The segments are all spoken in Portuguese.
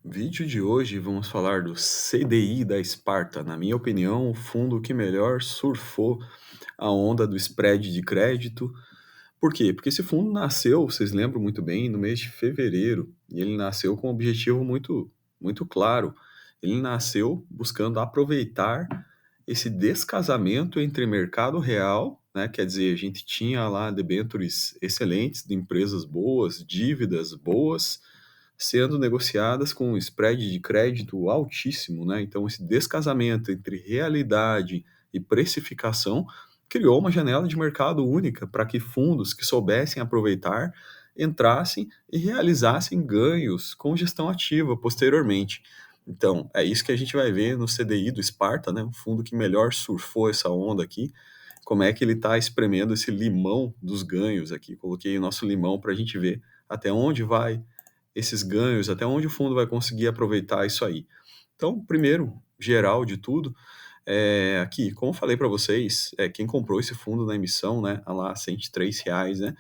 Vídeo de hoje vamos falar do CDI da Sparta. Na minha opinião, o fundo que melhor surfou a onda do spread de crédito. Por quê? Porque esse fundo nasceu, vocês lembram muito bem, no mês de fevereiro, e ele nasceu com um objetivo muito claro. Ele nasceu buscando aproveitar esse descasamento entre mercado real, né? Quer dizer, a gente tinha lá debêntures excelentes de empresas boas, dívidas boas, sendo negociadas com um spread de crédito altíssimo, né? Então, esse descasamento entre realidade e precificação criou uma janela de mercado única para que fundos que soubessem aproveitar entrassem e realizassem ganhos com gestão ativa posteriormente. Então, é isso que a gente vai ver no CDI do Sparta, né? O fundo que melhor surfou essa onda aqui. Como é que ele está espremendo esse limão dos ganhos aqui. Coloquei o nosso limão para a gente ver até onde vai esses ganhos, até onde o fundo vai conseguir aproveitar isso aí. Então, primeiro, geral de tudo, aqui, como eu falei para vocês, quem comprou esse fundo na emissão, né, a lá R$ 103, né,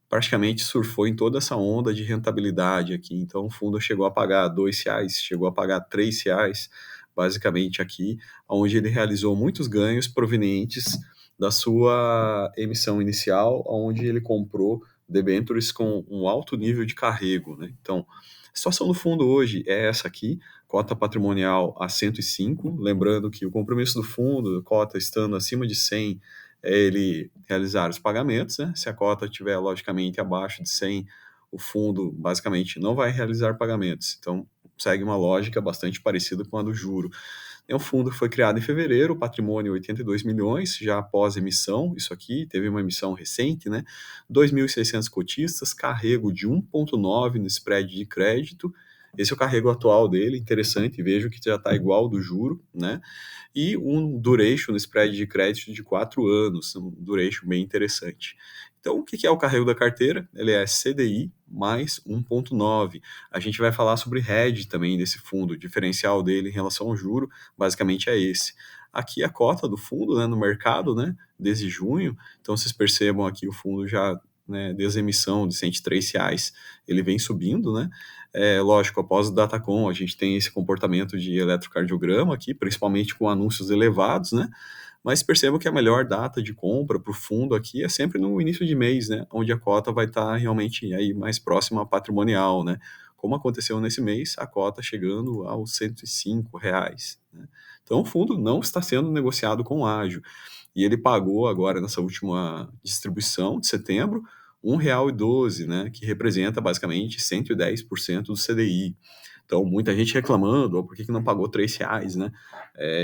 praticamente surfou em toda essa onda de rentabilidade aqui. Então, o fundo chegou a pagar R$ 2, chegou a pagar R$ 3, basicamente aqui, onde ele realizou muitos ganhos provenientes da sua emissão inicial, onde ele comprou debêntures com um alto nível de carrego, né? Então, a situação do fundo hoje é essa aqui, cota patrimonial a 105, lembrando que o compromisso do fundo, cota estando acima de 100, é ele realizar os pagamentos, né? Se a cota estiver, logicamente, abaixo de 100, o fundo, basicamente, não vai realizar pagamentos. Então, segue uma lógica bastante parecida com a do juro. O fundo foi criado em fevereiro, patrimônio 82 milhões, já após emissão, isso aqui, teve uma emissão recente, né? 2.600 cotistas, carrego de 1,9 no spread de crédito. Esse é o carrego atual dele, interessante, vejo que já está igual ao do juro, né? E um duration no spread de crédito de 4 anos, um duration bem interessante. Então, o que é o carrego da carteira? Ele é CDI mais 1,9. A gente vai falar sobre hedge também desse fundo, o diferencial dele em relação ao juro, basicamente é esse. Aqui a cota do fundo, né, no mercado, né, desde junho, então vocês percebam aqui o fundo já, né, desde a emissão de R$ 103, ele vem subindo, né, lógico, após o Datacom, a gente tem esse comportamento de eletrocardiograma aqui, principalmente com anúncios elevados, né? Mas percebam que a melhor data de compra para o fundo aqui é sempre no início de mês, né? Onde a cota vai estar realmente aí mais próxima à patrimonial, né? Como aconteceu nesse mês, a cota chegando aos R$ 105, né? Então o fundo não está sendo negociado com ágio. E ele pagou agora nessa última distribuição de setembro R$ 1,12, né, que representa basicamente 110% do CDI. Então, muita gente reclamando, por que não pagou R$ 3, né?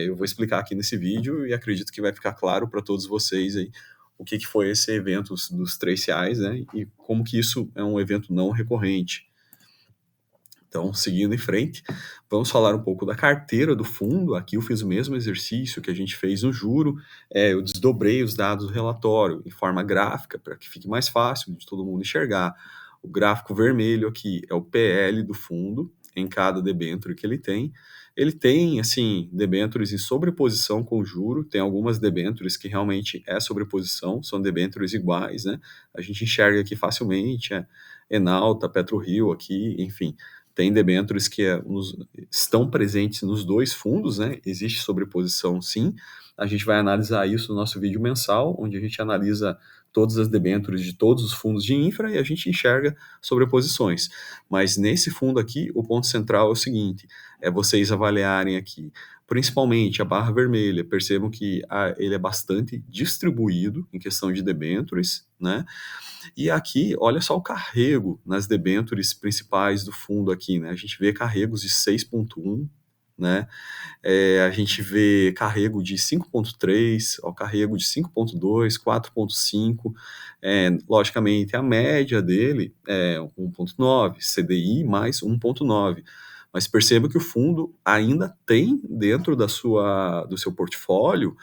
Eu vou explicar aqui nesse vídeo e acredito que vai ficar claro para todos vocês aí o que foi esse evento dos R$ 3, né? E como que isso é um evento não recorrente. Então, seguindo em frente, vamos falar um pouco da carteira do fundo. Aqui eu fiz o mesmo exercício que a gente fez no juro. Eu desdobrei os dados do relatório em forma gráfica para que fique mais fácil de todo mundo enxergar. O gráfico vermelho aqui é o PL do fundo em cada debênture que ele tem. Ele tem, assim, debêntures em sobreposição com o juro. Tem algumas debêntures que realmente é sobreposição, são debêntures iguais, né? A gente enxerga aqui facilmente, Enalta, PetroRio aqui, enfim, tem debêntures que estão presentes nos dois fundos, né? Existe sobreposição, sim. A gente vai analisar isso no nosso vídeo mensal, onde a gente analisa todas as debêntures de todos os fundos de infra e a gente enxerga sobreposições. Mas nesse fundo aqui, o ponto central é o seguinte, é vocês avaliarem aqui, principalmente a barra vermelha, percebam que ele é bastante distribuído em questão de debêntures, né? E aqui, olha só o carrego nas debêntures principais do fundo aqui, né? A gente vê carregos de 6,1, né? A gente vê carrego de 5,3, ó, carrego de 5,2, 4,5. Logicamente, a média dele é 1,9, CDI mais 1,9. Mas perceba que o fundo ainda tem dentro do seu portfólio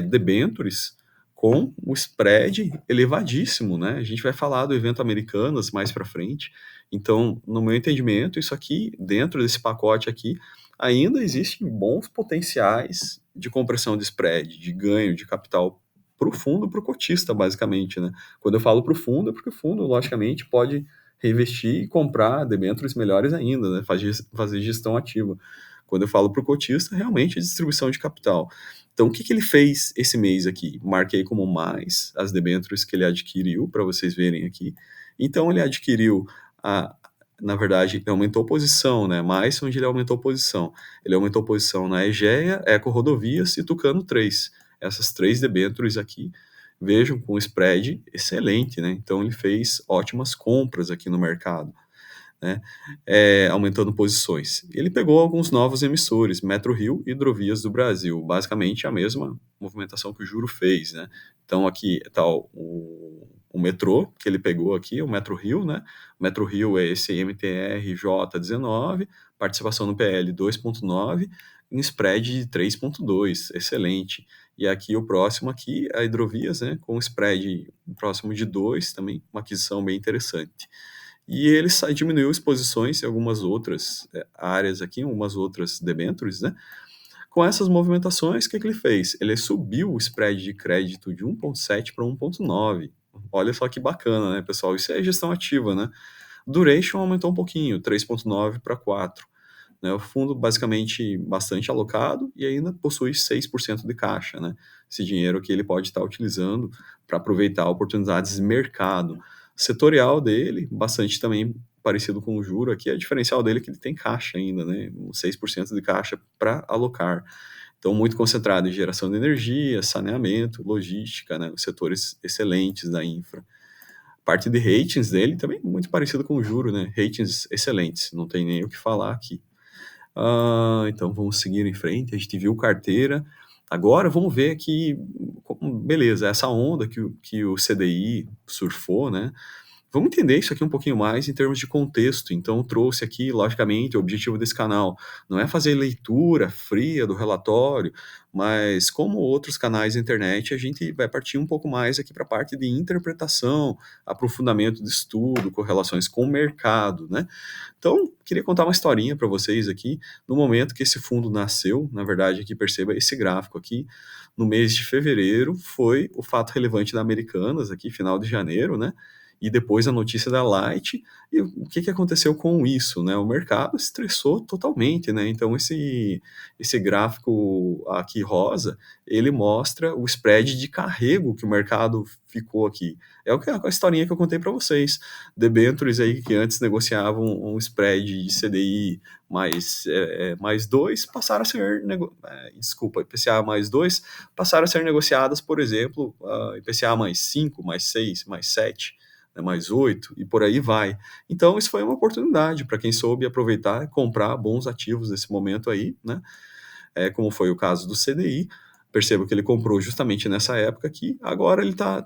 debêntures com o spread elevadíssimo, né? A gente vai falar do evento Americanas mais para frente. Então, no meu entendimento, isso aqui, dentro desse pacote aqui, ainda existem bons potenciais de compressão de spread, de ganho de capital para o fundo, para o cotista, basicamente, né? Quando eu falo para o fundo, é porque o fundo, logicamente, pode reinvestir e comprar debêntures melhores ainda, né? Fazer gestão ativa. Quando eu falo para o cotista, realmente é distribuição de capital. Então, o que, que ele fez esse mês aqui? Marquei como mais as debêntures que ele adquiriu, para vocês verem aqui. Então, ele adquiriu, a, na verdade, ele aumentou posição, né? Mais onde ele aumentou posição. Ele aumentou posição na Egea, Eco Rodovias e Tucano 3. Essas três debêntures aqui, vejam, com spread excelente, né? Então, ele fez ótimas compras aqui no mercado, né? Aumentando posições. Ele pegou alguns novos emissores, MetroRio e Hidrovias do Brasil, basicamente a mesma movimentação que o Juro fez, né? Então aqui está o metrô que ele pegou aqui, o MetroRio, né? O MetroRio é esse MTRJ19, participação no PL 2,9, em spread de 3,2, excelente. E aqui o próximo aqui, a Hidrovias, né? Com spread próximo de 2, também uma aquisição bem interessante. E ele diminuiu exposições em algumas outras áreas aqui, algumas outras debêntures, né? Com essas movimentações, o que, que ele fez? Ele subiu o spread de crédito de 1,7 para 1,9. Olha só que bacana, né, pessoal? Isso é gestão ativa, né? Duration aumentou um pouquinho, 3,9 para 4. Né? O fundo basicamente bastante alocado e ainda possui 6% de caixa, né? Esse dinheiro que ele pode estar utilizando para aproveitar oportunidades de mercado. Setorial dele, bastante também parecido com o juro aqui, a diferencial dele é que ele tem caixa ainda, né? 6% de caixa para alocar. Então, muito concentrado em geração de energia, saneamento, logística, né? Os setores excelentes da infra. Parte de ratings dele também muito parecido com o juro, né? Ratings excelentes, não tem nem o que falar aqui. Então vamos seguir em frente. A gente viu carteira. Agora vamos ver aqui, beleza, essa onda que o CDI surfou, né? Vamos entender isso aqui um pouquinho mais em termos de contexto. Então, eu trouxe aqui, logicamente, o objetivo desse canal não é fazer leitura fria do relatório, mas como outros canais da internet, a gente vai partir um pouco mais aqui para a parte de interpretação, aprofundamento de estudo, correlações com o mercado, né? Então, queria contar uma historinha para vocês aqui. No momento que esse fundo nasceu, na verdade, aqui perceba esse gráfico aqui, no mês de fevereiro, foi o fato relevante da Americanas, aqui, final de janeiro, né? E depois a notícia da Light, e o que, que aconteceu com isso, né? O mercado estressou totalmente, né? Então, esse gráfico aqui rosa, ele mostra o spread de carrego que o mercado ficou aqui. É a historinha que eu contei para vocês. Debentures aí que antes negociavam um spread de CDI mais 2, passaram a ser, IPCA mais 2, passaram a ser negociadas, por exemplo, IPCA mais 5, mais 6, mais 7, né, mais 8, e por aí vai. Então, isso foi uma oportunidade para quem soube aproveitar e comprar bons ativos nesse momento aí, né? Como foi o caso do CDI. Perceba que ele comprou justamente nessa época aqui. Agora ele tá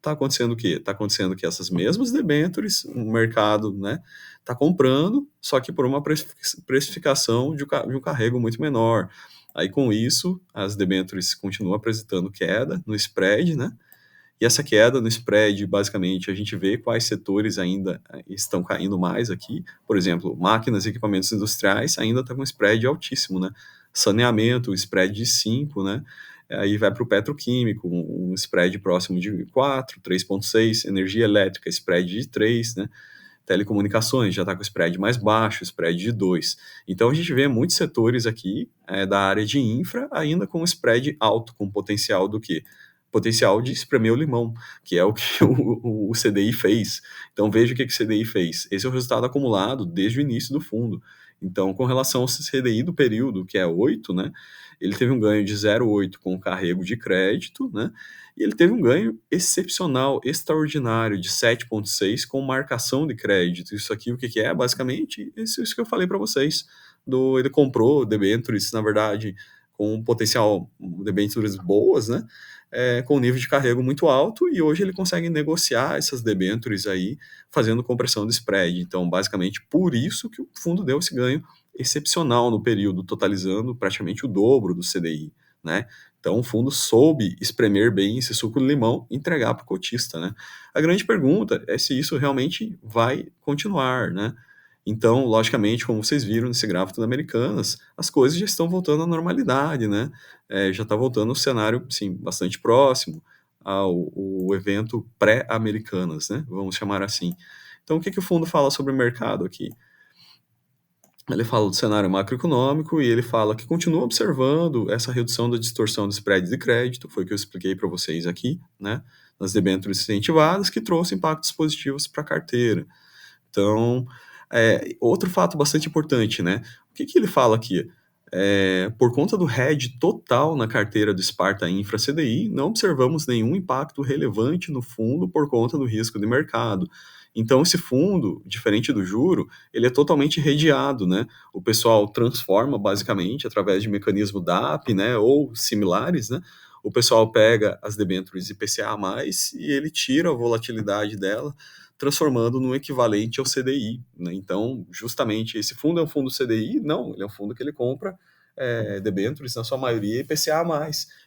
acontecendo o quê? Está acontecendo que essas mesmas debêntures, o mercado, né, está comprando, só que por uma precificação de um carrego muito menor. Aí, com isso, as debêntures continuam apresentando queda no spread, né? E essa queda no spread, basicamente, a gente vê quais setores ainda estão caindo mais aqui. Por exemplo, máquinas e equipamentos industriais ainda estão com spread altíssimo, né? Saneamento, spread de 5, né? Aí vai para o petroquímico, um spread próximo de 4, 3,6. Energia elétrica, spread de 3, né? Telecomunicações já está com spread mais baixo, spread de 2. Então a gente vê muitos setores aqui da área de infra ainda com spread alto, com potencial do quê? Potencial de espremer o limão, que é o que o CDI fez. Então veja o que o CDI fez. Esse é o resultado acumulado desde o início do fundo. Então, com relação ao CDI do período, que é 8, né? Ele teve um ganho de 0,8 com o carrego de crédito, né? E ele teve um ganho excepcional, extraordinário, de 7,6 com marcação de crédito. Isso aqui, o que, que é? Basicamente, isso que eu falei para vocês. Ele comprou debêntures, na verdade, com um potencial debêntures boas, né? Com um nível de carrego muito alto, e hoje ele consegue negociar essas debêntures aí, fazendo compressão de spread. Então, basicamente, por isso que o fundo deu esse ganho excepcional no período, totalizando praticamente o dobro do CDI, né? Então, o fundo soube espremer bem esse suco de limão e entregar para o cotista, né? A grande pergunta é se isso realmente vai continuar, né? Então, logicamente, como vocês viram nesse gráfico da Americanas, as coisas já estão voltando à normalidade, né? Já está voltando ao cenário, sim, bastante próximo ao evento pré-Americanas, né? Vamos chamar assim. Então, o que que o fundo fala sobre o mercado aqui? Ele fala do cenário macroeconômico e ele fala que continua observando essa redução da distorção do spread de crédito, foi o que eu expliquei para vocês aqui, né, nas debêntures incentivadas, que trouxe impactos positivos para a carteira. Então, outro fato bastante importante, né? O que que ele fala aqui? Por conta do hedge total na carteira do Sparta Infra CDI, não observamos nenhum impacto relevante no fundo por conta do risco de mercado. Então, esse fundo, diferente do juro, ele é totalmente redeado, né? O pessoal transforma basicamente através de mecanismo DAP, né, ou similares, né? O pessoal pega as debêntures IPCA+, e ele tira a volatilidade dela, transformando no equivalente ao CDI, né? Então, justamente, esse fundo é um fundo CDI? Não, ele é um fundo que ele compra debêntures, na sua maioria, IPCA+.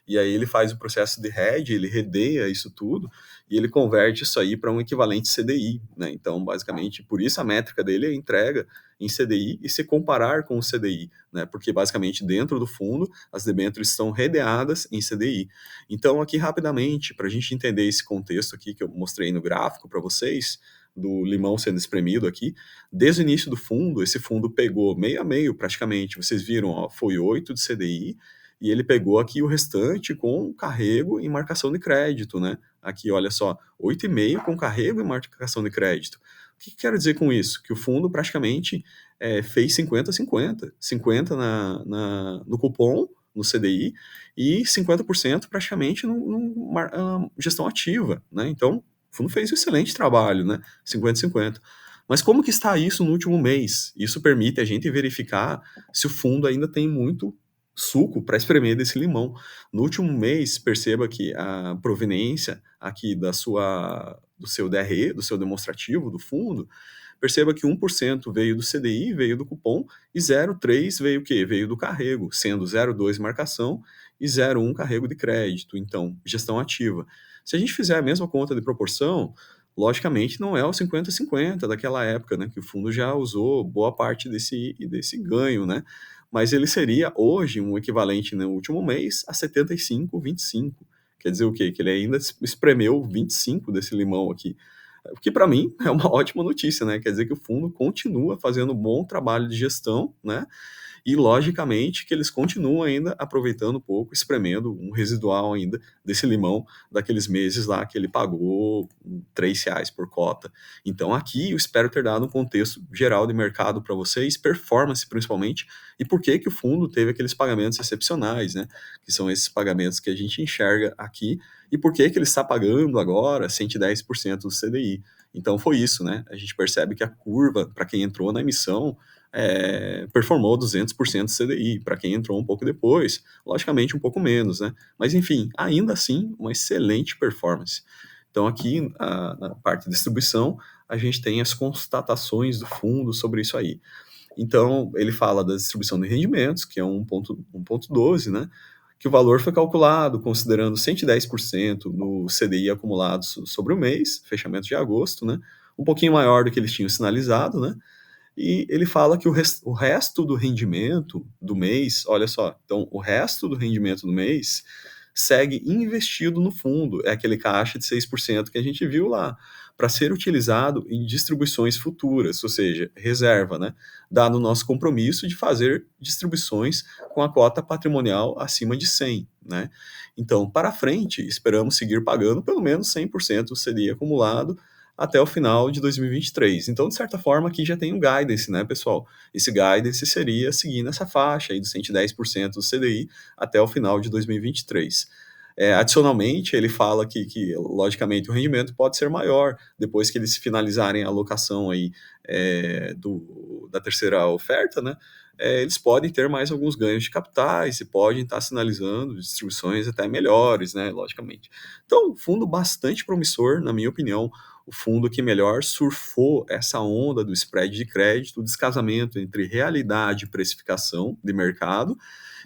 E aí ele faz o processo de hedge, ele redeia isso tudo, e ele converte isso aí para um equivalente CDI, né? Então, basicamente, por isso a métrica dele é entrega em CDI e se comparar com o CDI, né? Porque, basicamente, dentro do fundo, as debêntures estão redeadas em CDI. Então, aqui, rapidamente, para a gente entender esse contexto aqui que eu mostrei no gráfico para vocês, do limão sendo espremido aqui, desde o início do fundo, esse fundo pegou meio a meio praticamente, vocês viram, ó, foi 8 de CDI, e ele pegou aqui o restante com carrego e marcação de crédito, né? Aqui, olha só, 8,5 com carrego e marcação de crédito. O que quero dizer com isso? Que o fundo praticamente fez 50-50, 50 no cupom, no CDI, e 50% praticamente no gestão ativa, né? Então, o fundo fez um excelente trabalho, né? 50-50. Mas como que está isso no último mês? Isso permite a gente verificar se o fundo ainda tem muito suco para espremer desse limão. No último mês, perceba que a proveniência aqui do seu DRE, do seu demonstrativo do fundo, perceba que 1% veio do CDI, veio do cupom, e 0,3 veio o quê? Veio do carrego, sendo 0,2 marcação e 0,1 carrego de crédito. Então, gestão ativa. Se a gente fizer a mesma conta de proporção, logicamente não é o 50-50 daquela época, né, que o fundo já usou boa parte desse ganho, né? Mas ele seria hoje um equivalente no último mês a 75-25. Quer dizer o quê? Que ele ainda espremeu 25 desse limão aqui. O que para mim é uma ótima notícia, né? Quer dizer que o fundo continua fazendo um bom trabalho de gestão, né? E, logicamente, que eles continuam ainda aproveitando um pouco, espremendo um residual ainda desse limão daqueles meses lá que ele pagou R$ 3 por cota. Então, aqui eu espero ter dado um contexto geral de mercado para vocês, performance principalmente, e por que que o fundo teve aqueles pagamentos excepcionais, né? Que são esses pagamentos que a gente enxerga aqui, e por que que ele está pagando agora 110% do CDI. Então, foi isso, né? A gente percebe que a curva, para quem entrou na emissão, performou 200% CDI. Para quem entrou um pouco depois, logicamente um pouco menos, né? Mas enfim, ainda assim, uma excelente performance. Então aqui na parte de distribuição, a gente tem as constatações do fundo sobre isso aí. Então ele fala da distribuição de rendimentos, que é 1,12, né? Que o valor foi calculado considerando 110% no CDI acumulado sobre o mês, fechamento de agosto, né? Um pouquinho maior do que eles tinham sinalizado, né? E ele fala que o resto do rendimento do mês, olha só, então o resto do rendimento do mês segue investido no fundo, é aquele caixa de 6% que a gente viu lá, para ser utilizado em distribuições futuras, ou seja, reserva, né? Dado o nosso compromisso de fazer distribuições com a cota patrimonial acima de 100, né? Então, para frente, esperamos seguir pagando pelo menos 100% do CDI acumulado até o final de 2023. Então, de certa forma, aqui já tem um guidance, né, pessoal? Esse guidance seria seguindo essa faixa aí dos 110% do CDI até o final de 2023. Adicionalmente, ele fala que, logicamente, o rendimento pode ser maior depois que eles finalizarem a alocação aí, da terceira oferta, né? Eles podem ter mais alguns ganhos de capitais e podem estar sinalizando distribuições até melhores, né? Logicamente. Então, fundo bastante promissor, na minha opinião, o fundo que melhor surfou essa onda do spread de crédito, o descasamento entre realidade e precificação de mercado.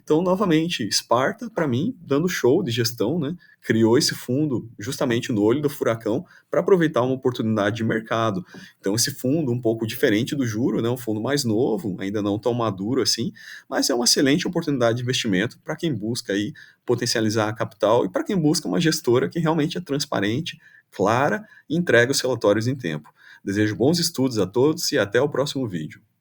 Então, novamente, Sparta, para mim, dando show de gestão, né? Criou esse fundo justamente no olho do furacão para aproveitar uma oportunidade de mercado. Então, esse fundo, um pouco diferente do juro, né? Um fundo mais novo, ainda não tão maduro assim, mas é uma excelente oportunidade de investimento para quem busca aí potencializar a capital e para quem busca uma gestora que realmente é transparente, clara e entrega os relatórios em tempo. Desejo bons estudos a todos e até o próximo vídeo.